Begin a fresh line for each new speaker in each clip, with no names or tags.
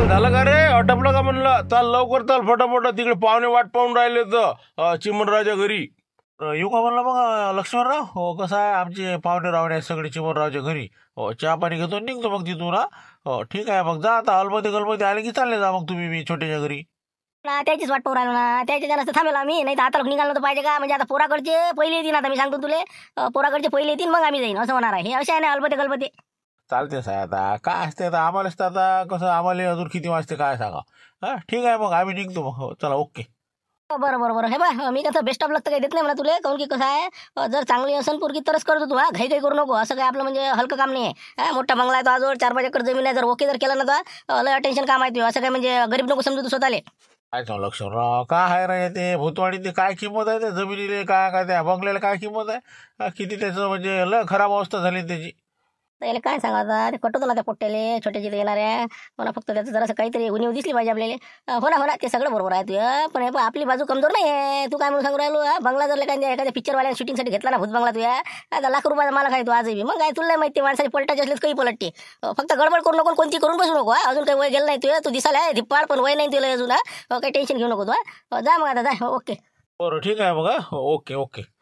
झालं का रे? आटपलं का म्हणलं? चाल लवकर चाल फटाफट, तिकडे पाहुणे वाट पाहून राहिले तर चिमणरावच्या घरी. येऊ का म्हणलं मग लक्ष्मणराव? हो, कसं आहे, आमचे पाहुणे रावणे आहेत सगळे चिमणरावच्या घरी. हो, चहा पाणी घेतो निघतो मग तिथून. हा, हो ठीक आहे, मग जा आता. अलमती गलमती आले की चालले जा मग तुम्ही मी छोट्याच्या घरी.
ना त्याचीच वाट पाहू राहिलो ना, त्याच्या जास्त थांबेल आम्ही, नाही तर आता लोक निघालो तर पाहिजे का? म्हणजे आता पोराकडचे पहिले येतील, आता मी सांगतो तुले, पोराकडचे पहिले येतील मग आम्ही जाईन, असं होणार आहे. हे असे आहे ना अलबते गलबते.
चालते साहेब, आता काय असते आता आम्हालाच तर आता कसं, आम्हाला अजून किती वाजते काय सांगा. हा ठीक आहे, मग आम्ही निघतो मग. हो चला, ओके.
बरं बरं बरं, हे बा मी कसं बेस्ट ऑफ लक तर काही देत नाही मला तुले, काऊन की कसं आहे, जर चांगली असेल पोरगी तरच करतो तू. हा, घाई काही करू नको, असं काय आपलं म्हणजे हलकं काम नाही आहे. हा, मोठा बंगला आहे तो, आजवर 4-5 एकर जमीन आहे, जर ओके जर केलं ना तर लय टेन्शन काम आहे ते. असं काय म्हणजे गरीब नको समजू तू स्वतःले.
काय सांग लक्ष्मणराव, काय आहे रे ते भूतवाडी, ते काय किंमत आहे त्या जमिनीला, काय काय त्या बंगल्याला काय किंमत आहे? किती त्याचं म्हणजे लय खराब अवस्था झाली त्याची.
तर याला काय सांगा आता, ते कटवतो ना त्या पोट्ट्याले छोटे जिथे येणाऱ्या. मला फक्त त्याचं जरासं काहीतरी उणीव दिसली पाहिजे आपल्याला. हो ना हो ना, ते सगळं बरोबर आहे तुझं, पण हे पहा, आपली बाजू कमजोर नाही आहे. तू काय म्हणून सांगू राहिलो? बंगला जर एखाद्या पिक्चरवाल्या शूटिंगसाठी घेतला ना भूत बंगला तुझ्या, आता लाख रुपयाचा मला काय तू आजही मग काय तुला माहिती माणसाची पलटाची असलीच काही पलटते. फक्त गडबड करू नको, कोणती करून बसू नको. अजून काही वय गेलं नाही तुझं, तू दिसायला आहे धिप्पाड, पण वय नाही तुला अजून. काही टेन्शन घेऊ नको तू. जा मग आता, जा. ओके.
बरं ठीक आहे मग. Okay okay.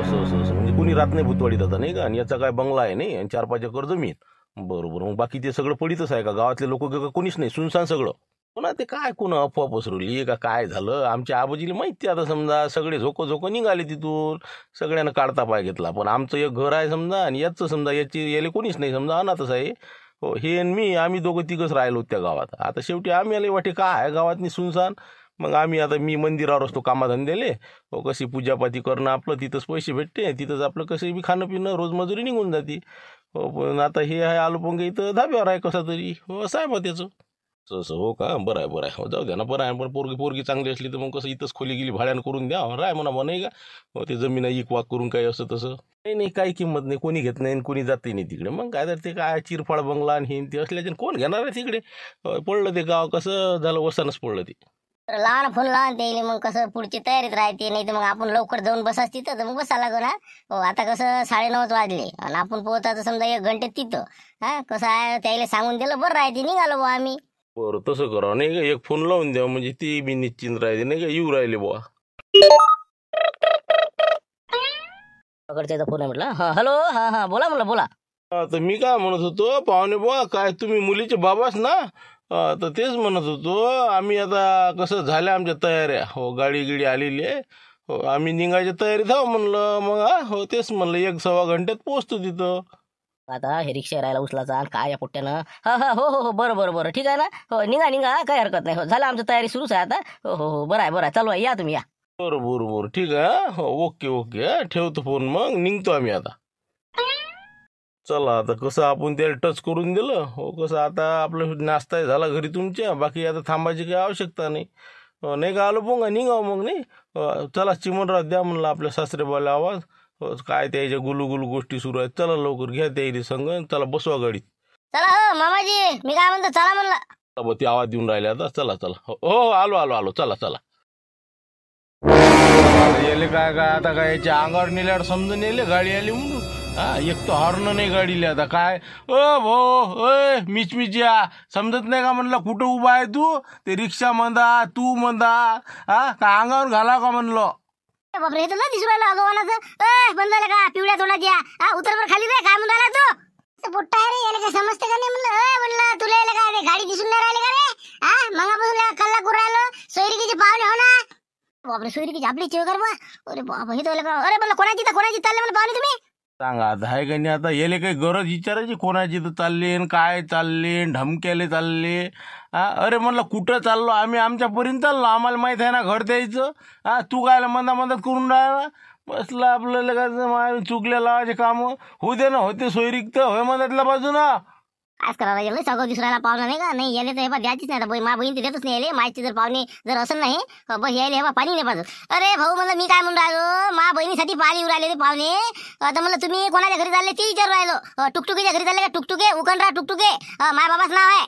असं असं असं म्हणजे कोणी राहत नाही भूतवाडीत आता, नाही का? आणि याचा काय बंगला आहे नाही, आणि 4-5 एकर जमीन. बरोबर, मग बाकी ते सगळं पडीतच आहे का? गावातले लोक कोणीच नाही, सुनसान सगळं. पुन्हा ते काय कोण अफवा पसरवली का काय झालं? आमच्या आबाजीला माहिती, आता समजा सगळे झोकं निघाले तिथून, सगळ्यांना काढता पाय घेतला. पण आमचं एक घर आहे समजा, आणि याचं समजा याची याले कोणीच नाही समजा, अनाथच आहे. हो, हे आणि मी, आम्ही दोघं तिघच राहिलो त्या गावात. आता शेवटी आम्ही आले वाटे काय आहे गावात सुनसान. मग आम्ही आता, मी मंदिरावर असतो कामाधंद्याले. हो, कशी पूजापाती करणं आपलं, तिथंच पैसे भेटते, तिथंच आपलं कसं बी खाणं पिणं रोजमजुरी निघून जाते. हो, पण आता हे आहे आलुपंगे इथं धाब्यावर आहे कसा तरी. हो, असं आहे मग त्याचं. असं हो का? बरं आहे बरं आहे. हो, जाऊ द्या ना, बरं आहे. पण पोरगी पोरगी चांगली असली तर मग कसं इथंच खोली गेली भाड्यानं करून द्या, राय म्हणा मग, नाही का? हो, ते जमीन इक वाक करून काही असं तसं नाही, नाही काही किंमत नाही, कोणी घेत नाही आणि कोणी जाते नाही तिकडे. मग काय तर ते काय चिरफाड बंगला आणि हे ते असल्याचे कोण घेणार आहे तिकडे? पडलं ते गाव कसं झालं, वसानच पडलं ते.
तर लहान फोन लहान त्याला मग कसं पुढची तयारीत राहते, नाही तर मग आपण लवकर जाऊन बसाच तिथं, तर मग बसा लागो ना. हो, आता कसं 9:30 वाजले आणि आपण पोहोचायचं समजा 1 घंटे तिथं. हा, कसं आहे, त्याला सांगून दिलं बरं राहते, निघालो बुवा आम्ही.
बरं तसं करा, नाही का? एक फोन लावून द्या म्हणजे ती बी निश्चिंत राहते, नाही का? येऊ राहिले बुवा.
पकडच्याचा फोन आहे म्हटलं. हा, हॅलो, हा हा, बोला म्हणलं, बोला.
तर मी काय म्हणत होतो, पाहुणे बुवा, काय तुम्ही मुलीचे बाबाच ना? तर तेच म्हणत होतो, आम्ही आता कसं झाल्या आमच्या तयाऱ्या. हो, गाडी गिडी आलेली आहे. हो, आम्ही निघायच्या तयारीत आहो म्हणलं. मग हो, तेच म्हणलं 1-1.25 घंट्यात पोहोचतो तिथं.
आता हे रिक्षा राहायला उचलाचा आणि काय या पोट्ट्यानं. हा हा, हो हो हो, बरं बरं बरं, ठीक आहे ना. हो, निघा निघा, काही हरकत नाही. हो, झालं आमची तयारी सुरूच आहे आता. हो हो हो, बरं आहे बरं आहे, चालू आहे, या तुम्ही या.
बरं बरं बरं, ठीक आहे. हो, ओके ओके. ठेवतो फोन, मग निघतो आम्ही आता. चला, आता कसं आपण त्याला टच करून दिलं. हो, कसं आता आपलं नाश्ता झाला घरी तुमच्या, बाकी आता थांबायची काही आवश्यकता नाही. नाही का? आलो पोंगा निघाव मग, नाही. चला चिमणराव द्या म्हणलं आपल्या सासरेबाला आवाज. हो, काय त्याच्या गुलू गोष्टी सुरू आहेत. चला लवकर घ्या त्याची संग, चला बसवा गाडीत.
चला हो मामाजी, मी काय म्हणतो, चला म्हणलं.
ते आवाज देऊन राहिले आता. चला चला. हो हो, आलो आलो आलो, चला चला. याले काय काय आता, काय याच्या अंगावर नेल्यावर समजून येले गाडी आली म्हणून. हा, एक तर हॉर्न नाही गाडीला. आता काय भो, मिचमिचिया समजत नाही का म्हणलं? कुठं उभा आहे तू? ते रिक्षा म्हणता, तू म्हणता. हा, का अंगावर घाला का म्हणलं?
बापरे, हे तर दिसू राहिलं अगवानाचं. बंद झालं का पिवळ्या तोंडाच्या? हा, उतर बरं खाली रे, काय म्हणून राहिला तू? पोट्टा आहे रे, याला काय समजते का नाही म्हणलं? म्हणलं तुला याला काय गाडी दिसून नाही राहिली का रे? हा, मगापासून कल्ला करू राहिलो. सोयरिकीचे पाहुणे हो ना? बापरे, सोयरिकीची आपली चेवकर मग. अरे बाबा, हे तर अरे म्हणलं कोणाची चालले म्हणलं पाहुणे तुम्ही?
सांगा आता, आहे का नाही? आता याले काही गरज विचारायची कोणाची तर चालले, काय चालले, ढमक्याले चालले. हा, अरे म्हणलं कुठं चाललो आम्ही? आमच्यापर्यंत चाललो, आम्हाला माहित आहे ना घर द्यायचं. हा, तू काय मदत करून राहिला? बसलं आपल्याला काय चुकल्या लावायचे काम होऊ दे ना, होते सोयरीक तर होय मदतला बाजूना.
आज करायला गेलं सगळं दुसऱ्याला पाहुणा नाही का? नाही याले तर हे द्यायचीच नाही. आता मा बहीण ते देतच नाही याले. मायची जर पाहुणे जर असं नाही बस यायला हे पाणी नाही पाहिजे. अरे भाऊ, म्हणलं मी काय म्हणून राहिलो, मा बहिणीसाठी पाणी येऊ राहिले ते पाहुणे. आता म्हणलं तुम्ही कोणाच्या घरी चालले ते विचारू राहिलो. टुकटुकीच्या घरी चालले का? टुकटुके उकंडरा टुकटुके, माय बाबाच नाव आहे.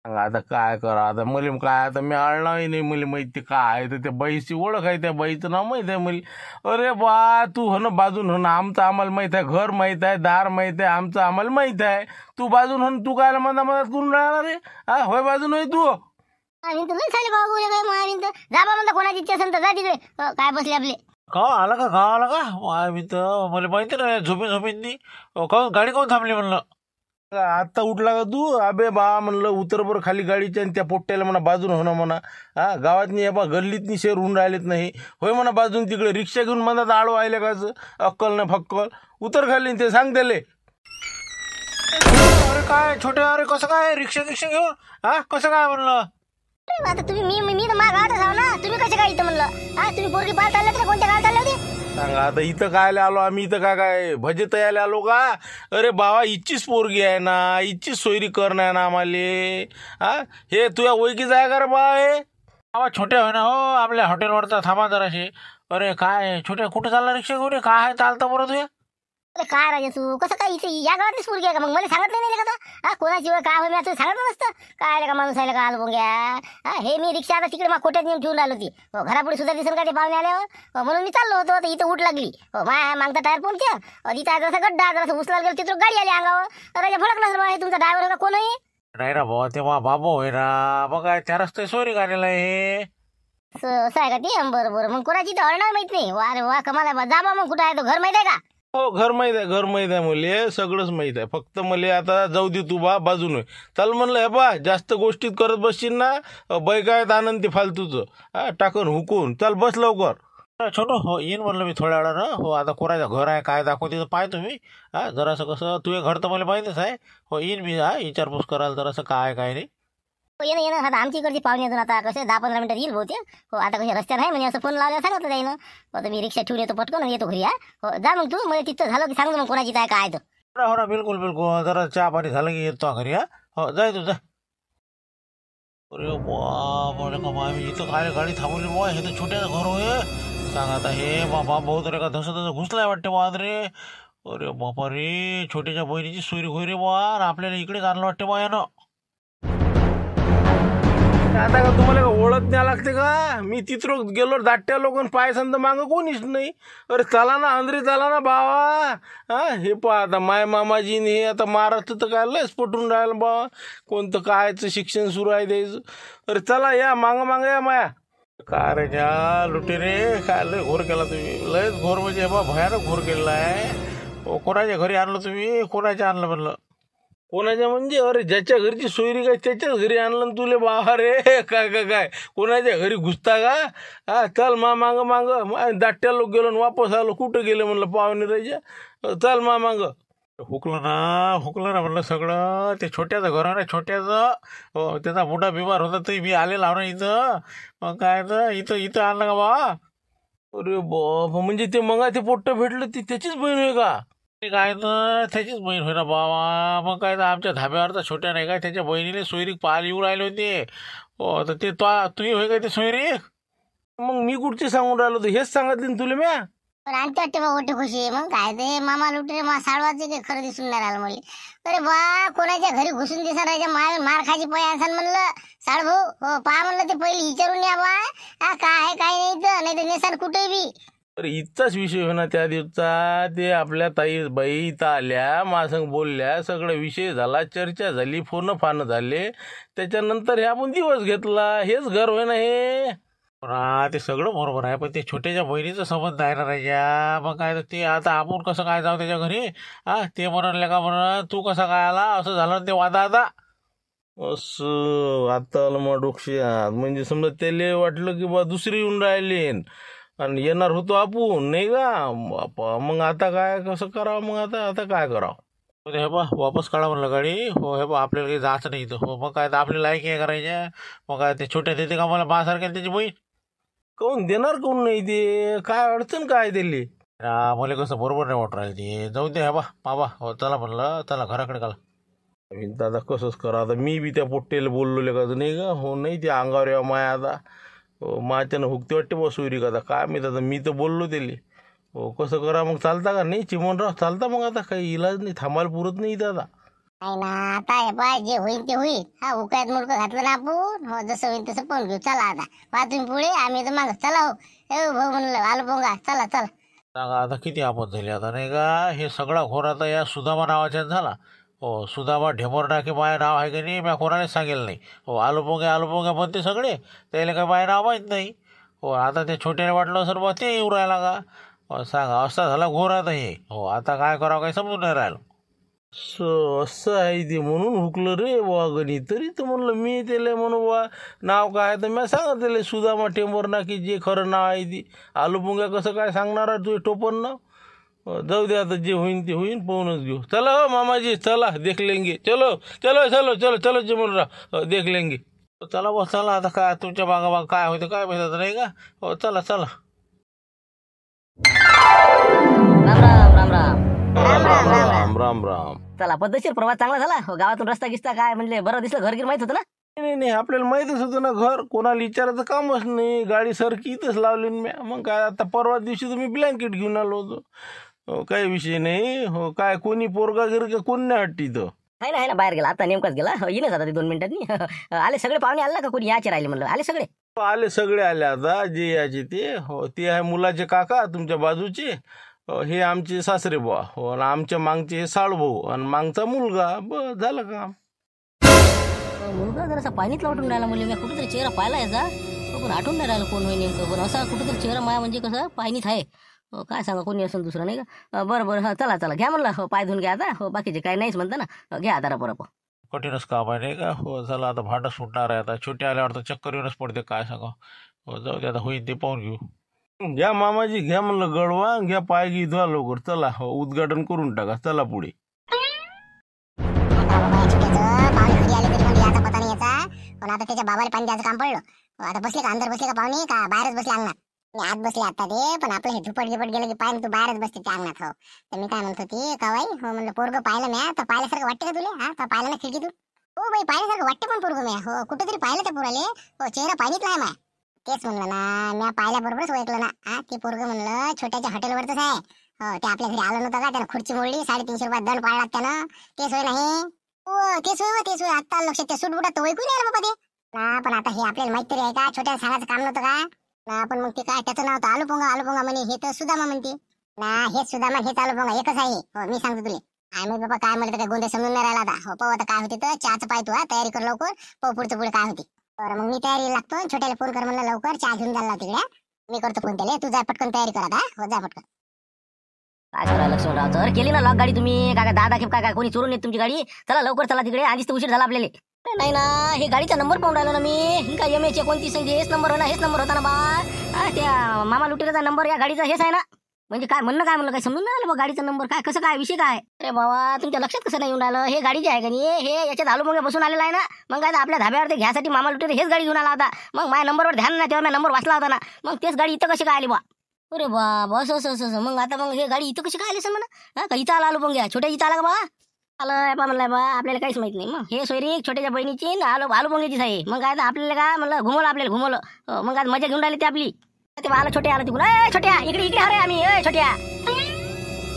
सांगा आता काय करा आता मला काय आता मी आळणारही नाही मला माहिती ते काय आहे तर त्या बाईची ओळख आहे त्या बाईचं नाव माहीत आहे मला. अरे बा तू हो ना बाजून हो ना आमचं आम्हाला माहीत आहे घर माहीत आहे दार माहीत आहे आमचं आम्हाला माहीत आहे. तू बाजून हो तू काय मधात करून राहणार रे हा होय बाजून होय तू.
आम्ही तर लय झाले बाबा बोले काय मग आम्ही तर जा बा म्हणता कोणाची इच्छा असेल तर जा तिकडे काय बसले आपले.
का आला का आला का मी तर मला माहिती नाही झोपेंनी काऊन गाडी काऊन थांबली म्हणलं.
आता उठला का तू अबे बा म्हणलं उतर बरं खाली गाडीच्या आणि त्या पोट्ट्याला म्हणा बाजून हो ना म्हणा. हा गावातनी बा गल्लीतनी शेर होऊन राहिलेत नाही होय म्हणा बाजून तिकडे रिक्षा घेऊन म्हणत आडो आले काच अक्कल ना फक्कल उतर खाली ते सांग त्याले.
अरे काय छोटे अरे कसं काय रिक्षा घेऊन हा कसं काय म्हणलं.
आता तुम्ही मी तर माझ्या गावातच आहो ना तुम्ही कसे काय इथं म्हणलं हा तुम्ही पोरगी पार चालले तर कोणत्या गावात चालले होते.
सांगा आता इथं काय आलो आम्ही इथं काय भजे तयाला आलो का. अरे बाबा इच्छीच पोरगी आहे ना इच्छीच सोयरी करणं आहे ना आम्हाला. हा हे तुझ्या ओळखीच आहे का रे बा हे.
बाबा छोटे होय ना हो आपल्या हॉटेलवरचा थांबा जराशे. अरे काय छोटे कुठे चालला रिक्षा घेऊन काय चालतं बरं तुझ्या.
अरे काय राजा तू कसं काय इथे या गावातलीच पोरगी आहे का मग मला सांगितलं नाही का हा कोणाची वेळ काय होईल मी सांगितलं नसतं काय का माणूस आहे का आलो घ्या. हा हे मी रिक्षा आता तिकडे मग खोट्यात नेऊन ठेवून आलो ती घरापुढे सुद्धा दिसन का ते पाहुणे आल्यावर म्हणून मी चाललो होतो तर इथं उठ लागली मागता टायर पंक्चर तिथं जसा गड्डा जसं उचलायला गेलो तिथं गाडी आली अंगावर राजा फडक नसलं हे तुमचा ड्रायव्हर का कोण आहे.
नाही ना भाऊ तेव्हा बाबू होय ना मग काय त्या रस्ते सोयरी गाडीला हे.
असं आहे का ते बरं मग कोणाची तर हळणार माहित नाही अरे वा कमाल आहे जा मग कुठं आहे तो घर माहित आहे का.
हो घर माहीत आहे मला सगळंच माहीत आहे फक्त मला आता जाऊ दे तू बा बाजून चल म्हणलं हे बा जास्त गोष्टीत करत बसशील ना बैगायत आनंद ते फालतूचं हा टाकून हुकून चल बस लवकर.
छोटो हो येईन म्हणलं मी थोड्या वेळानं हो आता कोणाचं घर आहे काय दाखवते तर पाय तुम्ही हा जरासं कसं तुझे घर तर मला माहीतच आहे हो येईन मी हा विचारपूस करायला जरासं काय नाही.
येणं आता आमची इकडची पाहुणे अजून आता कसे 10-15 मिनिटात येईल बहुतेक हो आता कसे रस्त्यात आहे म्हणजे असं फोन लावल्यावर सांगितलं जाईल आता मी रिक्षा ठेवून येतो पटकन येतो घरी हो जा मग तू मला तिथं झालं की सांगतो मग कोणाची काय काय तर.
हो ना बिलकुल जरा चहा पाणी झालं की येतो घरी हा हो जाय तू जा. अरे बाबा का बा मी इथं काय गाडी थांबवली बा हे तर छोट्याचं घर होय. सांग आता हे बाबा भाऊ तर का धसं घुसलाय वाटते बा रे. अरे बापा रे छोट्याच्या बहिणीची सोयरी होई रे बा आपल्याला इकडेच आणलं वाटते बा यानं.
आता का तुम्हाला का ओळख न्या लागते का मी तिथं गेलो दाट्या लोक पाय संत मागं कोणीच नाही. अरे चला ना अंदरी चला ना बाबा. हा हे पहा आता माय मामाजीने हे आता महाराष्ट्र तर काय लयच पटून राहिलं बाबा कोणतं कायचं शिक्षण सुरू आहे द्यायचं. अरे चला या मागं या माया.
काय रे ज्या लुटे रे काय लय घोर केला तुम्ही लयच घोर म्हणजे बा भयानक घोर केलेला आहे. कोणाच्या घरी आणलं तुम्ही कोणाच्या आणलं म्हणलं.
कोणाच्या म्हणजे अरे ज्याच्या घरची सोयरी काय त्याच्याच घरी आणलं तुले बाबा रे काय कोणाच्या घरी घुसता का. हा चल मागं दाट्या लोक गेलो आणि वापस आलो कुठं गेलं म्हणलं पाहुणे राजा चल मागं.
हुकलं ना म्हणलं सगळं ते छोट्याचं घर आहे ना छोट्याचं हो त्याचा मोठा बिमार होता ते मी आलेला ना इथं मग काय तर इथं आणलं का बा.
अरे बाबा म्हणजे ते मग ते पोट्ट भेटलं ती त्याचीच बहीण आहे का.
काय तर त्याचीच बहीण होय ना बाबा मग काय तर आमच्या धाब्यावरचा छोट्या नाही काय त्याच्या बहिणीने सोयरीक पाहायला येऊ राहिले होते हो तर ते तुम्ही होय काय ते सोयरीक.
मग मी कुठचे सांगून राहिलो तर हेच सांगितले ना तुला म्या.
पण आणते वाटते बा मोठे खुशी मग काय ते मामा लुटरे साडवाचे काही खरं दिसून नाही राहिलं मला. अरे बा कोणाच्या घरी घुसून दिसा राहायच्या मार खायची पै असाल म्हणलं साड भाऊ हो पहा म्हणलं ते पहिले विचारून या बा हा काय आहे काय नाही तर नेसाल कुठे बी.
अरे इतकाच विषय हो ना त्या दिवसा ते आपल्या ताई बाई इथं आल्या माझ्यासंग बोलल्या सगळं विषय झाला चर्चा झाली फोन फान झाले त्याच्यानंतर हे आपण दिवस घेतला हेच घर होय ना हे.
ते सगळं बरोबर आहे पण ते छोट्याच्या बहिणीचा संबंध आहे ना राजा मग काय ते आता आपण कसं काय जाऊ त्याच्या घरी हा ते म्हणले का म्हणून तू कसा काय आला असं झालं ते वादा आता.
असं आता आलं मग डोक्यात म्हणजे समजा त्याला वाटलं की बा दुसरी येऊन राहिले आणि येणार होतो आपण नाही का बापा मग आता काय कसं करावं मग आता काय करावं.
हे बा वापस काढा म्हणलं गाडी हो हे बा आपल्याला काही जायचं नाही इथं हो मग काय तर आपली लायकी आहे करायच्या मग काय ते छोट्या देते का मला बासारख्या त्याची बहीण
काऊन देणार कोण नाही ते काय अडचण काय दिली.
मला कसं बरोबर नाही वाटत राहिली ते जाऊ दे हे बा बाबा हो चला म्हणलं चला घराकडे काला.
दादा कसंच करा आता मी बी त्या पोट्टेला बोललो का नाही का हो नाही ते अंगावर या माया आता माझ्यानं हुकते वाटते बा सोयरी का आता काय माहीत आता मी तर बोललो त्याला हो कसं करा मग चालता का नाही चिमणराव चालता मग आता काही इलाज नाही थांबायला पुरत नाही दादा.
नाही ना, आता हे पाय जे होईल ते होईल. हा उकायत मुडकं घातलं ना आपण, हो जसं होईल तसं पाहून घेऊ. चला आता पहा तुम्ही पुढे, आम्ही तर माग. चला हो ए भाऊ म्हणलं, आलो पोंगा, चला चला.
सांगा आता किती आपत झाली आता नाही का. हे सगळा घोर आता या सुदामा नावाच्याच झाला. हो सुदामा ढेमर टाके माझे नाव आहे की नाही, मी कोणालाच सांगेल नाही. हो आलू पोंगे म्हणते सगळे, त्याला काय माझे नाव माहीत नाही. हो आता ते छोट्याने वाटलं सर बा ते येऊ राहिला का. हो सांगा असा झाला घोर आता हे. हो आता काय करावं काही समजून नाही राहिलं.
असं आहे ते म्हणून हुकलं रे बुवा गणित. तरी तर म्हणलं मी त्याला म्हणू बुवा नाव काय तर मी सांगा त्याला सुदामा टेंबर ना की जे खरं नाव आहे ती. आलू पोंग्या कसं काय सांगणार आहे तुझे टोपण नाव. जाऊ दे आता जे होईन ते होईन, पाहूनच घेऊ. चला हो मामाजी चला देख लेंगे. चलो चलो चलो चलो चलो जमून देख लेंगे.
चला बस चला आता काय तुमच्या मागामाग काय होतं काय माहिती नाही का. हो चला चला.
राम राम राम राम.
राम राम राम राम.
चला पद्धतशीर प्रवास चांगला झाला. हो, गावातून रस्ता गिस्ता काय म्हणजे बरं दिसलं, घरगीर माहित होतं ना.
नाही नाही आपल्याला माहीतच होतं ना घर. कोणाला विचारायचं कामच नाही. गाडी सरकी इथंच लावली ना म्या. मग काय आता परवा दिवशी तुम्ही ब्लँकेट घेऊन आलो होतो. हो काही विषय नाही. हो काय कोणी पोरगा गिरगा कोण नाही हट्टी इथं.
आहे ना बाहेर गेला आता नेमकाच गेला. हो, येईनच आता ते 2 मिनिटांनी. आले सगळे पाहुणे आले ना का कोणी याचे राहिले म्हणलं. आले सगळे.
आले सगळे आले आता जे याचे ते. हो ते आहे मुलाचे काका तुमच्या बाजूचे. हे आमचे सासरे बुवा. हो आणि आमच्या मागचे हे साळूभाऊ आणि मागचा मुलगा. बस झालं काम.
मुलगा जरासा पाणीत लावटून राहिला म्हणजे मी कुठेतरी चेहरा पाहिला याचा. पण आठवून नाही राहिलं कोण होय नेमकं. पण असा कुठेतरी चेहरा माया म्हणजे कसं पाणीत आहे. काय सांगा कोणी असेल दुसरं नाही का. बरं हा चला चला घ्या म्हणलं. हो पाय धुवून घ्या आता. हो बाकीचे काही नाहीच म्हणता ना. घ्या आता रप.
कठीणच काम आहे नाही का. हो चला आता भांडं सुटणार आहे आता. छोटे आल्यावर तर चक्कर येऊनच पडते काय सांगा. हो जाऊ दे आता होईल ते पाहून घेऊ.
घ्या मामाजी घ्या म्हणलं गडवा. घ्या पाय घे धुवा लवकर. चला हो उद्घाटन करून टाका. चला पुढे.
पाहुणे घरी आले तरी म्हणजे याचा पता नाही याचा. पण आता त्याच्या बाबाला पाणी द्यायचं काम पडलं. आता बसले का अंदर बसले का पाहुणे का बाहेरच बसले अंगणात. मी आत बसले आता ते. पण आपलं हे झुपट गिपट गेलं की पाय तू बाहेरच बसते त्या अंगणात. हो तर मी काय म्हणत होती का बाई. हो म्हणलं पोरग पाहिलं म्या तर पाहिल्यासारखं वाटतं का तुला. हा तर पाहिलं ना खिडकीतून. हो बाई पाहिल्यासारखं वाटतं पण पोरग म्या. हो कुठेतरी पाहिलं त्या पोराले. हो चेहरा पाणीच नाही माय. तेच म्हणलं ना म्या पाहिल्याबरोबरच ओळखलं ना. हा ते पोरग म्हणलं छोट्याच्या हॉटेलवरच आहे. हो ते आपल्या घरी आलं नव्हतं का. त्यानं खुर्ची मोडली 350 रुपयात दंड पाडला त्यानं. तेच होय नाही. हो तेच होय आता लक्षात. त्या सूटबुटात तर ऐकून आलं बाबा ते ना. पण आता हे आपल्याला माहित तरी आहे का. छोट्याला सांगायचं काम नव्हतं का ना. पण मग ते काय त्याचं नाव तर आलू पोंगा म्हणे. हे तर सुदामा म्हणते ना. हेच सुदामा हेच आलू पोंगा एकच आहे. हो मी सांगतो तुला. आम्ही बाबा काय म्हणलं काय गोंधळ समजून नाही राहिला आता. हो पाहू आता काय होते तर. चहाचं पाय तू तयारी कर लवकर. पाहू पुढचं पुढे काय होते. बरं मग मी तयारी लागतो. छोट्याला फोन कर म्हणलं लवकर चहा घेऊन जायला तिकडे. मी करतो फोन त्याला. तू जा पटकन तयारी कर आता. हो जा पटकन.
काय करा लक्ष्मणराव तर केली ना लॉक गाडी तुम्ही. काय दादा की काय कोणी चोरून येत तुमची गाडी. चला लवकर चला तिकडे. आधीच तर उशीर झाला आपल्याला. नाही ना हे गाडीचा नंबर पाहून राहिलो ना मी. काय एम एच 29 हेच नंबर हो ना. हेच नंबर होता ना बा. त्या मामा लुटेराचा नंबर या गाडीचा हेच आहे ना. म्हणजे काय म्हणणं काय म्हणलं काय समजून नाही आलं बा. गाडीचा नंबर काय कसं काय विषय काय. अरे बाबा तुमच्या लक्षात कसं नाही येऊन राहिलं. हे गाडी जी आहे का नाही हे याच्यात आलू मग बसून आलेला आहे ना. मग काय आपल्या धाब्यावर ते घ्यासाठी मामा लुटेरे हेच गाडी घेऊन आला होता. मग माझ्या नंबरवर ध्यान नाही तेव्हा माझा नंबर वाचला होता ना. मग तेच गाडी इथं कशी काय आली बा. अरे बाबा असं मग आता मग हे गाडी इथं कशी काय आली सर म्हणा. हा का इथं आला आलू घ्या छोट्या इथं आला का बा. आलं बा म्हणलं बा आपल्याला काहीच माहित नाही. मग हे सोयरी छोट्याच्या बहिणीची आलू पोंग्याचीच आहे. मग काय आपल्याला काय म्हणलं घुमवलं आपल्याला घुमवलं. मग आज मजा घेऊन राहिली ते आपली. ते आलं छोट्या आलं तिकडून. छोट्या इकडे अरे आम्ही छोट्या.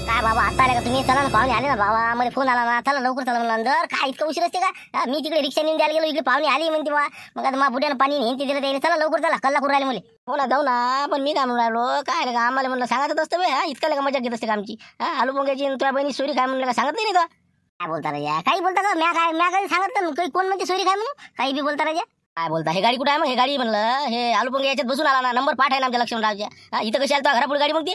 काय बाबा आता आले का तुम्ही. चला ना पाहुणे आले ना बाबा. मला फोन आला ना. चला लवकर चला म्हणलं अंदर. काय इतकं उशीर असते का. मी तिकडे रिक्षा नेऊन द्यायला गेलो. इकडे पाहुणे आली म्हणते बा. मग आता मा बुड्यानं पाणी हिंती दिलं त्याने. चला लवकर चला कल्ला करून राहिले मुले. हो ना जाऊ ना. पण मी काय म्हणून राहिलो काय का आम्हाला म्हणलं सांगत असतं बे. इतकं का मजा घेत असते का आमची. आलू पोंग्याची तुझ्या बहिणी सोयरी काय म्हणलं का सांगत नाही तो. काय बोलता राजा काही बोलता का. म्या काही सांगत काही कोण म्हणते सोयरी काय म्हणून. काही बी बोलता राजा. काय बोलता. हे गाडी कुठे आहे मग. हे गाडी म्हणलं हे आलू पोंगे याच्यात बसून आला ना. नंबर पाठ आहे ना आमच्या लक्ष्मणरावच्या. इथं कशी आलं घरापुढे गाडी मग ती.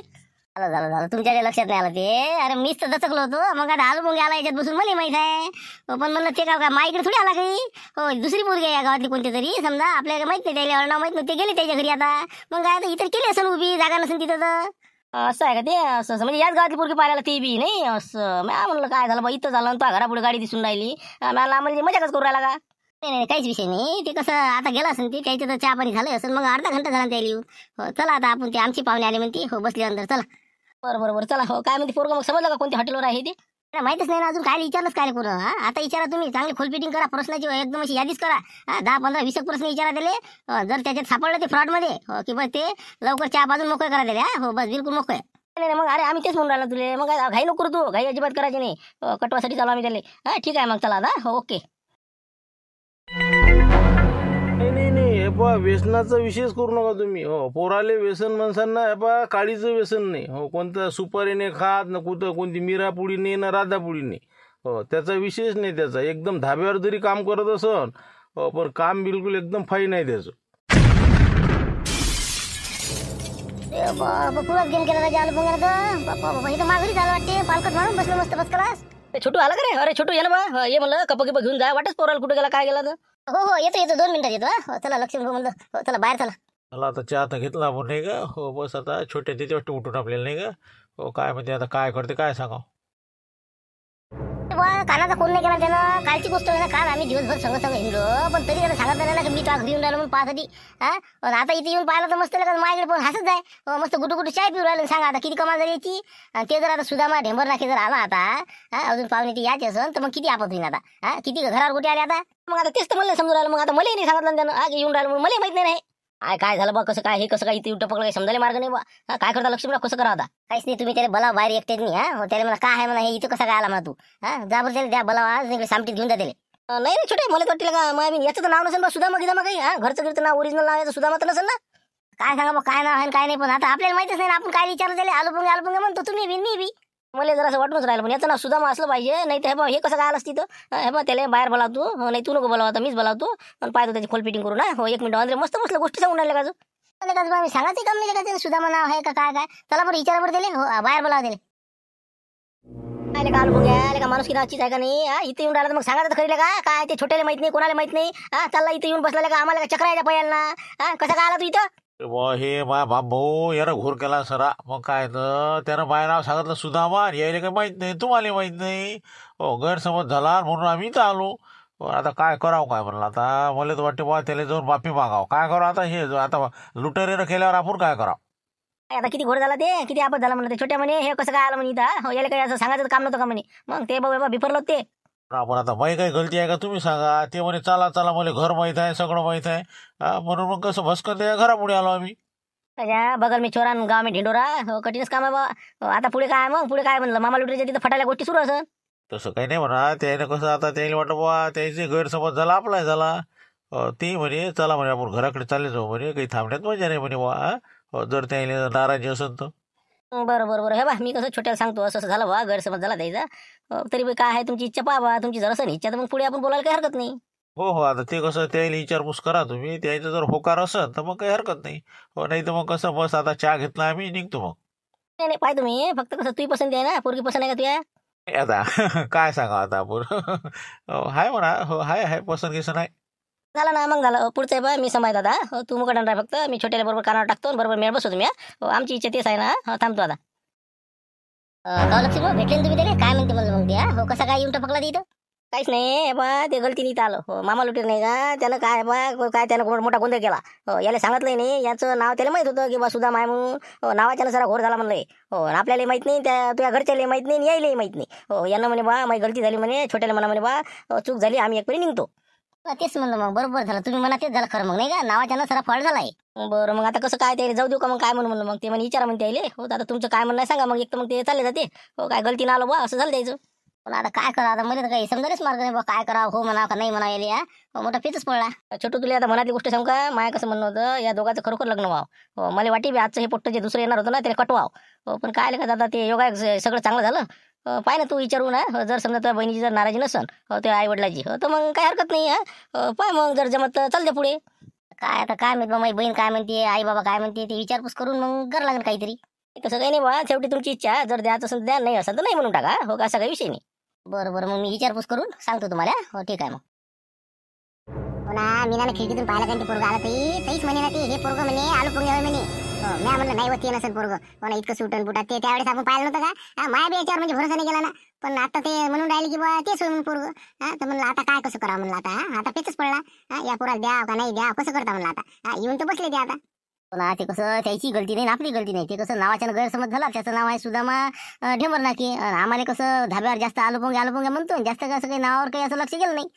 झालं तुमच्या लक्षात नाही आलं ते. अरे मीच तर दचकलो होतो. मग आता आलू पोंगे आला याच्यात बसून मला माहित आहे. पण म्हणलं ते काय माईकडे थोडी आला काही. हो दुसरी पोरगी आहे या गावातली कोणती तरी समजा. आपल्याला माहित नाही त्याला नाव माहित नाही. ते गेले त्याच्या घरी आता. मग काय इतर केली असेल उभी जागा नसेल तिथं तर. असं आहे का ते. असं म्हणजे याच गावातली पोरगी पाहायला ती बी नाही. असं म्या म्हणलं काय झालं बा इथं झालं. तो घरापुढे गाडी दिसून राहिली. मला म्हणजे मजाकच करू राहिला का. नाही काहीच विषय नाही. ते कसं आता गेला असेल ते त्याचं तर चहा पाणी झालं असेल. मग अर्धा घंटा झाला त्याला येऊन. हो चला आता आपण ते आमची पाहुणे आले म्हणते. हो बसले अंदर चला. बरोबर चला. हो काय म्हणते पोरगं मग समजलं का कोणत्या हॉटेलवर आहे ते. माहितच नाही ना अजून. काय विचारलंच काय पूर्ण. आता विचारा तुम्ही चांगली खोल फिटिंग करा. प्रश्नाची एकदम अशी यादीच करा. 10-15-20 प्रश्न विचारा दिले. जर त्याच्यात सापडलं ते फ्रॉड मध्ये की बस ते लवकर चहा पाजून मोकळे करा दिले. हो बस बिलकुल मोकळे. नाही नाही, मग अरे आम्ही तेच म्हणून राहिलो तुले, मग काय घाई नको करू तू, घाई अजिबात करायची नाही. कटवासाठी चालू आम्ही त्याले. हा ठीक आहे मग चला आता. हो ओके.
नाही नाही नाही, हे पहा व्यसनाचा विषयच करू नका तुम्ही. हो पोराले व्यसन माणसांना हे पहा काळीचं व्यसन नाही. हो कोणतं सुपारी नाही खात ना, कुठं कोणती मिरापुडी नाही ना राधापुडी नाही. हो त्याचा विषयच नाही त्याचा. एकदम धाब्यावर जरी काम करत असन हो, पण काम बिलकुल एकदम फाईन आहे त्याचं.
पुराच गेम केला राजा आलो बाप्पा इथं माघारी झालं वाटते. पालकट मारून बसलो मस्त बस क्लास.
ते छोटू आला का रे? अरे छोटू ये ना बा, ये म्हणलं कप गिप घेऊन जा. वाटच पोराला कुठे गेला काय गेला तर.
हो हो येतो येतो 2 मिनिटात येतो. हो चला लक्ष म्हणलं. हो चला बाहेर चला.
मला आता चहा आता घेतला आपण नाही का. हो बस आता छोटे तिथे वाटतं उठून आपल्याला नाही का. हो काय म्हणते आता काय करते काय सांगा.
कानाचा कोण नाही केला त्यानं. कालची गोष्ट आहे ना, काल आम्ही दिवसभर संग संग हिंडलो, पण तरी त्याला सांगितलं नाही ना की मी तुला घरी येऊन राहिलो म्हणून पाहसाठी. हा पण आता इथे येऊन पाहिलं तर मस्त का माझ्याकडे पण हसत जाय. मस्त गुटू गुटू चाय पिऊ राहिलं. सांगा आता किती कमाल झाली याची. आणि ते जर आता सुदामा ढेंबर नाके जर आला आता, हा अजून पाहुणे ती यायची असेल तर मग किती आपत होईल आता. हा किती घरावर कुठे आले आता.
मग आता तेच तर मला समजून राहिलं. मग आता मला नाही सांगितलं ना त्यानं. हा येऊन राहिलं म्हणून मला माहित नाही. काय झालं बा, कसं काय हे कसं काय इथे उलटं पकडलं, काही समजायला मार्ग नाही बा. काय करता लक्ष्मीला, कसं करा आता.
काहीच नाही, तुम्ही त्याला बोला बाहेर एकटेच नाही. हा त्याला मला काय आहे म्हणा, हे इथं कसं काय आला म्हणा तू. हा जा बरं त्याला द्या बोलावा, आज सामटीत घेऊन जा त्याला.
नाही नाही छोटे, मला वाटलं का मग याचं तर नाव नसेल बा सुदामा गिदामा काही. हा घरचं गिरचं नाव ओरिजिनल नाव याचं सुदामा तर नसेल ना.
काय सांगा बा काय नाव आहे काय नाही, पण आता आपल्याला माहितच नाही ना. आपण काय विचारलं त्याला. आलू पंगे म्हणतो तुम्ही बी मी बी.
मला जरा असं वाटूनच राहिलं, पण याचं नाव सुदामा असलं पाहिजे. नाही तर हे बा हे कसं काय आलं तिथं. हे बा त्याला बाहेर बोलावतो. नाही तू नको बोलावता, मीच बोलावतो आणि पाहतो त्याची खोल फिटिंग करू ना. हो 1 मिनिट अंदर मस्त बसलं गोष्टी सांगून राहिल्या का.
मी सांगायचं काम नाही का सुदामा नाव आहे का काय काय. चला बरं विचारा बरं त्याला. हो बाहेर बोलावा त्याला.
आले का आलो आले का माणूस की नाचीच आहे का नाही. हा इथे येऊन राहिला तर मग सांगायचं तर खरीले का काय. ते छोट्याला माहित नाही, कोणाला माहित नाही. हा चालला इथे येऊन बसला का आम्हाला चक्र यायच्या पहिल्यांना. हा कसं काय आला तू इथं.
बुवा हे मा बाप भाऊ यानं घोर केला सरा. मग काय तर त्यानं माझं नाव सांगितलं सुदामा, यायला काही माहित नाही, तुम्हाला माहित नाही. हो गैरसमज झाला म्हणून आम्ही इथं आलो. आता काय करावं काय म्हणलं. आता मला तर वाटते बा त्याला जाऊन माफी मागावं. काय करावं आता. हे आता लुटेरीनं केल्यावर आपण काय करावं.
आता किती घोर झाला ते, किती आपत झाला म्हणलं. ते छोट्या म्हणे हे कसं काय आलं म्हणे इथं. हो याला काही असं सांगायचं काम नव्हतं का म्हणे. मग ते बाबा बिफरलं ते.
आपण आता माही काही गलती आहे का तुम्ही सांगा. ते म्हणे चला चला मला घर माहीत आहे सगळं माहीत आहे. म्हणून मग कसं भस्कन त्या घरापुढे आलो आम्ही.
त्याच्या बगल मी चोरान गाव मी ढिंडोरा. हो कठीणच काम आहे बा. आता पुढे काय मग पुढे काय म्हणलं मामा लुटरीच्या तिथं फटायला गोष्टी सुरू असं.
तसं काही नाही म्हणा. त्याने कसं आता त्याला वाटतं बुवा त्याचे गैरसमज झाला आपलाही झाला. ते म्हणे चला म्हणे आपण घराकडे चालले जाऊ म्हणे, काही थांबण्यात मजा नाही म्हणे बुवा. जर त्याला नाराजी असेल तर.
बरं बरं बरं हे बा मी कसं छोट्याला सांगतो असं असं झालं बा, गैरसमज झाला त्याचा. तरी बी काय आहे तुमची इच्छा पहा बा, तुमची जर असं इच्छा तर मग पुढे आपण बोलायला काही हरकत नाही.
हो हो आता ते कसं त्याला विचारपूस करा तुम्ही. त्याचं जर होकार असेल तर मग काही हरकत नाही. हो नाही तर मग कसं बस आता चहा घेतला आम्ही निघतो मग.
नाही नाही पाय तुम्ही फक्त कसं तुझी पसंती आहे ना, पोरगी पसंत आहे का तुझ्या.
आता काय सांगा आता आपण. हाय म्हणा. हो हाय पसंत घेसं नाही.
झालं ना मग झालं. पुढचं आहे बा मी समायत आता. हो तू मुकडा राह फक्त. मी छोट्याला बरोबर कानावर टाकतो आणि बरोबर मेळ बसतो तुम्ही. हो आमची इच्छा तेच आहे ना. हो थांबतो आता.
लक्ष्मी भेटले तुम्ही त्याला काय म्हणते म्हणलं मग त्या. हो कसा काय येऊन टपकला तिथं.
काहीच नाही हे बा ते गलतीने इथं आलं. हो मामा लुटीर नाही का त्यानं काय बा काय त्यानं मोठा गोंधळ केला. हो याला सांगितलंय नाही. याचं नाव त्याला माहित होतं की बा सुदामा आहे म्हणून. हो नावाच्यानं जरा घोर झाला म्हणलंय. हो आपल्याला माहित नाही, त्या तुझ्या घरच्याला माहित नाही, यायलाही माहित नाही. हो यांना म्हणे बा माझी गलती झाली म्हणे. छोट्याला म्हणा म्हणे बा चूक झाली, आम्ही एकपरी निघतो.
तेच म्हणलं मग बरोबर झालं. तुम्ही म्हणा तेच झालं खरं मग नाही का. नावाच्यानं सरा फळ झालाय.
बरं मग आता कसं काय त्याला जाऊ देऊ का मग काय म्हणून मग ते म्हणे विचारा म्हणते यायले. हो आता तुमचं काय म्हणणं आहे सांगा मग. एक तर मग ते चालले जाते. हो काय गलती ना आलो बा असं झालं द्यायचं.
पण आता काय करा. आता मला तर काही समजायलाच मार्ग नाही बा. काय करा हो म्हणा का नाही म्हणा यायला. मोठा पेचच पडला.
छोटू तुला आता मनातली गोष्ट सांगू का. माया कसं म्हणणं होतं या दोघांचं खरोखर लग्न व्हावं. हो मला वाटी बी आजचं हे पोट्ट जे दुसरं येणार होतं ना त्याला कटवाव. हो पण काय का दादा ते योगा सगळं चांगलं झालं. पाय ना तू विचारू ना. जर समजा तुझ्या बहिणीची जर नाराजी नसन हो त्या आई वडिलाची हो तर मग काय हरकत नाही. पाय मग जर जमत तर चालते पुढे.
काय आता काय माहित बा. माझी बहीण काय म्हणते, आई बाबा काय म्हणते ते विचारपूस करून मग करावं लागेल काहीतरी.
तसं काही नाही बा. शेवटी तुमची इच्छा जर द्यायचं असेल द्या, नाही असेल तर नाही म्हणून टाका. हो का असा काही विषय नाही.
बरं बरं मग मी विचारपूस करून सांगतो तुम्हाला. हो ठीक आहे मग. हो ना मीना खिडकीतून पाहिलं का ते पोरग आला तरीच म्हणे ना ते हे पोरग म्हणे आलू पोरगे होय म्हणे. हो मी म्हणलं नाही होती नसेल पोरग. हो ना इतकं सुटन बुटात ते त्यावेळेस आपण पाहिलं नव्हतं का. माया बी याच्यावर म्हणजे भरोसा नाही गेला ना. पण आता ते म्हणून राहिले की बा तेच होय म्हणून पोरग. तर म्हणलं आता काय कसं करावं म्हणलं. आता पेचच पडला. या पोराला द्या का नाही द्या कसं करता म्हणलं. आता येऊन तर बसले ते आता. पुन्हा ते कसं त्याची गलती नाही आपली गलती नाही. ते कसं नावाच्यानं गैरसमज झाला. त्याचं नाव आहे सुदामा ढेंबर नाके. आम्हाला कसं धाब्यावर जास्त आलू पोंगे म्हणतो. जास्त कसं काही नावावर काही असं लक्ष गेलं नाही.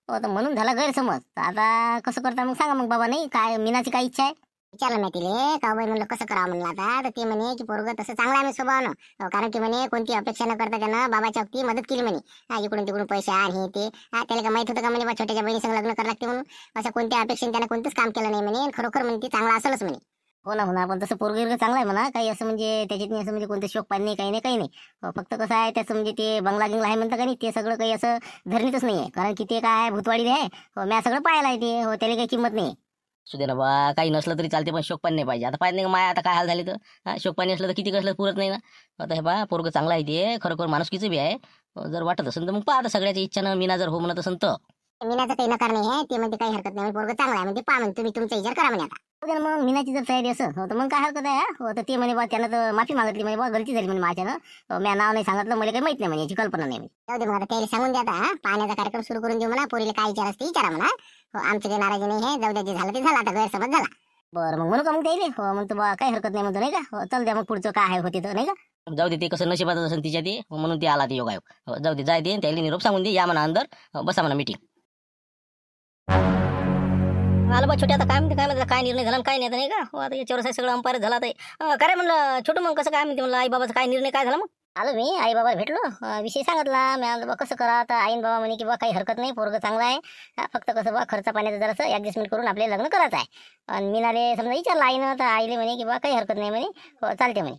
हो तर म्हणून झाला गैरसमज. तर आता कसं करता मग सांगा मग बाबा. नाही काय मीनाची काय इच्छा आहे. विचारलं मी तिले का बाई म्हणलं कसं करावं म्हणलं आता, तर ते म्हणे की पोरग तसं चांगलं आहे स्वभावानं, कारण की म्हणे कोणती अपेक्षा न करता त्यानं बाबाच्या अगदी मदत केली म्हणे. इकडून तिकडून पैसे आण हे ते. त्याला का माहित होतं का म्हणे बा छोट्याच्या बहिणीसंग लग्न करावं लागते म्हणून? असं कोणत्या अपेक्षेने त्यानं कोणतंच काम केलं नाही म्हणे, खरोखर म्हणे ती चांगला असेलच म्हणे.
हो ना पण तसं पोरगं चांगलं आहे म्हणा, काही असं म्हणजे त्याच्यात नाही असं म्हणजे कोणतं शोक पाणी नाही काही नाही. फक्त कसं आहे त्याचं म्हणजे ते बंगला गिंगला आहे म्हणतं का नाही, ते सगळं काही असं धरणीतच नाही आहे, कारण की ते काय भूतवाडी आहे. म्या सगळं पाहायला आहे ते, त्याला काही किंमत नाही. सुदे ना बा, काही नसलं तरी चालते पण शोक पाणी नाही पाहिजे. आता पाहिजे नाही माय आता काय हाल झाले तर शोक पाणी असलं तर किती कसलं पुरत नाही ना. आता हे बा पोरगं चांगलं आहे ते, खरोखर माणुसकीचं बी आहे. जर वाटत असेल तर मग पाहता सगळ्याच्या इच्छानं मीना जर हो म्हणत असेल तर.
मीनाचं काही नकार नाही आहे, ते म्हणते काही हरकत नाही, पोरग चांगला आहे म्हणजे पहा म्हणजे तुम्ही तुमचा विचार करा म्हणे. आता
मग मीनाची जर तयारी असं तर मग काय हरकत आहे. तर ते म्हणे बा त्यानं तर माफी मागितली म्हणे बा गलती झाली म्हणे माझ्यानं, म्या नाव नाही सांगितलं, मला काही माहित नाही म्हणे, याची कल्पना नाही.
जाऊ दे मग आता त्याला सांगून द्या आता, पाहण्याचा कार्यक्रम सुरू करून देऊ म्हणा, पोरीला काय विचार असते विचारा म्हणा. आमचं काही नाराजी नाही आहे, जाऊ द्या, जे झालं ते झालं, आता गैरसमज झाला.
बरं मग म्हणू का मग त्याला म्हणतो बा काही हरकत नाही म्हणतो नाही का. चल द्या मग पुढचं काय आहे होते तर नाही का. जाऊ दे, ते कसं नशिबात असेल तिच्या ते, म्हणून ते आला ते योगायोग. जाऊ दे, जाय दे त्याला निरोप सांगून दे, या म्हणा अंदर, बसा म्हणा मीटिंग. आलं बा छोटे, आता काय म्हणते काय निर्णय झाला काय नाही आता नाही का. आता याच्यावर सगळं अंपायर झाला तर काय म्हणलं छोटं, मग कसं काय म्हणते म्हणलं आई बाबाचा काय निर्णय काय झाला. मग आलो मी आई बाबा भेटलो, विषय सांगितला मी, बा कसं करा आता. आईन बाबा म्हणे की बा काही हरकत नाही, पोरगं चांगला आहे, फक्त कसं बा खर्च पाण्याचं जरासं ऍडजस्टमेंट करून आपले लग्न करायचं आहे. आणि मीनाले समजा विचारलं आईनं, तर आईले म्हणे की बा काही हरकत नाही म्हणे, चालते म्हणे.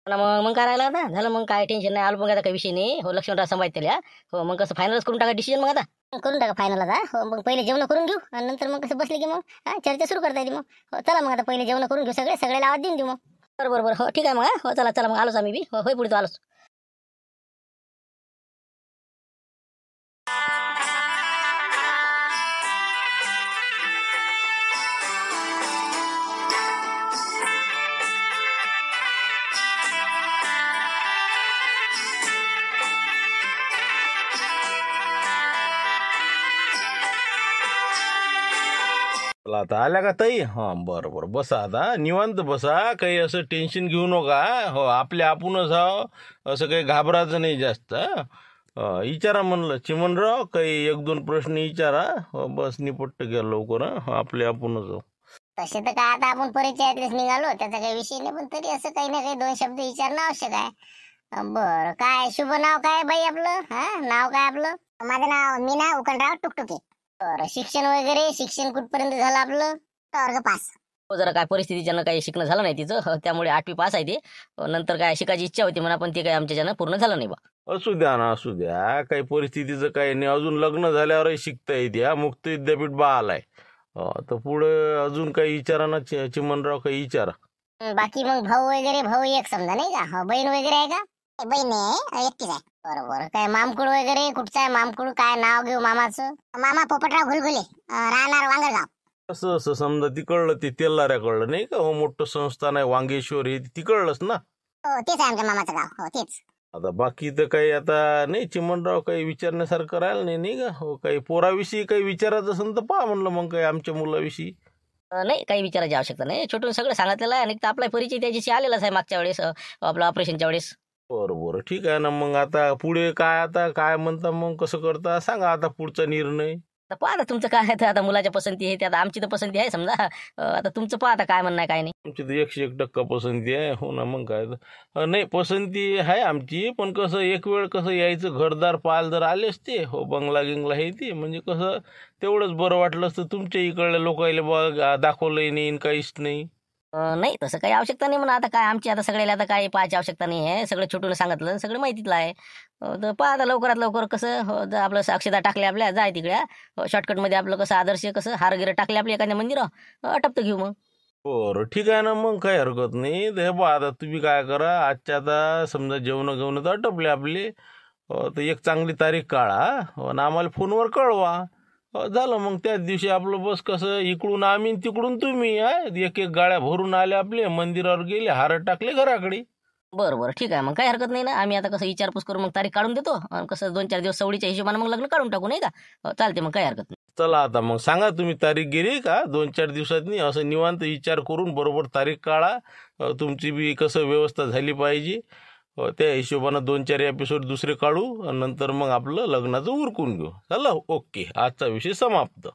मग काय राहिलं आता, झालं मग काय टेन्शन नाही. आलो मग आता काही विषय नाही. लक्ष्मणराव संभाजी त्याला मग कसं फायनलच करून टाका डिसिजन. मग आता करून टाका फायनल आता. मग पहिले जेवण करून घेऊ आणि नंतर मग कसं बसले की मग चर्चा सुरू करता येते. मग चला मग आता पहिले जेवण करून घेऊ, सगळ्याला आवाज देऊन देऊ. मग बरोबर हो ठीक आहे मग. चला मग आलोच आम्ही बी. होय पुढे तो आलोच.
आता आल्या का ताई? हा बरं बसा, आता निवांत बसा, काही असं टेन्शन घेऊ नका. हो आपल्या आपणच आहो, असं काही घाबरायचं नाही जास्त. विचारा म्हणलं चिमनराव, काही एक दोन प्रश्न विचारा. बस निपट्ट घ्या लवकर. आपले आपणच आहो.
तसे तर काय आता आपण परिचयातच निघालो, त्याचा काही विषय नाही, पण तरी असं काही ना काही दोन शब्द विचारणं आवश्यक आहे. बरं, काय शुभ नाव काय बाई आपलं? नाव काय आपलं? माझं नाव मीना उकणराव टुकटुके. बरं, शिक्षण कुठपर्यंत झालं आपलं? वर्ग पास.
जरा काय परिस्थितीच्यानं काही शिकणं झालं नाही तिचं, त्यामुळे 8वी पास आहे ते. नंतर काय शिकायची इच्छा होती म्हणा, पण ते काही आमच्याच्यानं पूर्ण झालं नाही बा.
असू द्या ना, असू द्या, काही परिस्थितीचं काही नाही. अजून लग्न झाल्यावरही शिकता येते. मुक्त विद्यापीठ बा आलाय तर पुढे अजून काही विचारा ना चिमनराव, काही विचारा.
बाकी मग भाऊ एक समजा नाही का. बहीण वगैरे आहे का? बहीण आहे, एकटीच आहे. बरोबर. काय मामकुळ वगैरे कुठचा आहे? मामकुळ काय नाव घेऊ मामाचं? मामा पोपटराव घुलघुले, राहणार वांगरगाव.
असं असं समजा तिकडलं, ते तेलाऱ्याकडलं नाही का. मोठं संस्थान आहे वांगेश्वर, हे तिकडलंच ना.
हो तेच आहे आमच्या मामाचं गाव. हो तेच.
आता बाकी तर काही आता नाही चिमनराव, काही विचारण्यासारखं राहिलं नाही का. हो काही पोराविषयी काही विचारायचं असेल तर पहा म्हणलं, मग काही आमच्या मुलाविषयी.
नाही काही विचारायची आवश्यकता नाही. छोटून सगळं सांगितलेलं आहे आणि आपला परिचय त्याच्याशी आलेलाच आहे मागच्या वेळेस, आपलं ऑपरेशनच्या वेळेस.
बरं ठीक आहे ना. मग आता पुढे काय, आता काय म्हणता, मग कसं करता सांगा आता पुढचा निर्णय.
आता पहा आता तुमचं काय आहे. आता मुलाच्या पसंती आहे, ते आता आमची तर पसंती आहे समजा. आता तुमचं पहा आता काय म्हणणं आहे काय नाही.
आमची तर 101% पसंती आहे. हो ना, मग काय नाही, पसंती आहे आमची, पण कसं एक वेळ कसं यायचं, घरदार पाल जर आले असते, हो बंगला गिंगला हे ते, म्हणजे कसं तेवढंच बरं वाटलं असतं. तुमच्या इकडल्या लोकायला बघ दाखवलंही नाही, काहीच नाही.
नाही तसं काही आवश्यकता नाही म्हणा. आता काय आमची आता सगळ्याला आता काही पाहायची आवश्यकता नाही आहे. सगळं छोटून सांगितलं, सगळं माहितीतलं आहे. तर पहा आता लवकरात लवकर कसं आपलं साक्षीदार टाकले आपल्या, जाय तिकडे शॉर्टकटमध्ये आपलं कसं आदर्श कसं हारगिरं टाकले आपल्या एखाद्या मंदिर टपतं घेऊ मग.
बरं ठीक आहे ना, मग काही हरकत नाही. हे बा आता तुम्ही काय करा, आजच्या आता समजा जेवण तर आटपले आपले, तर एक चांगली तारीख काढा आणि आम्हाला फोनवर कळवा. झालं मग त्याच दिवशी आपलं बस कसं इकडून आम्ही तिकडून तुम्ही, एक गाड्या भरून आले आपले, मंदिरावर गेले, हार टाकले घराकडे.
बरं ठीक आहे मग काही हरकत नाही ना. आम्ही आता कसं विचारपूस करून मग तारीख काढून देतो आणि कसं 2-4 दिवस सवडीच्या हिशोबाने मग लग्न काढून टाकू नाही का. चालते मग काही हरकत नाही.
चला आता मग सांगा तुम्ही तारीख गेली का 2-4 दिवसांनी, असं निवांत विचार करून बरोबर तारीख काढा. तुमची बी कसं व्यवस्था झाली पाहिजे, त्या हिशोबानं 2-4 एपिसोड दुसरे काढू आणि नंतर मग आपलं लग्नाचं उरकून घेऊ. चला ओके, आजचा विषय समाप्त.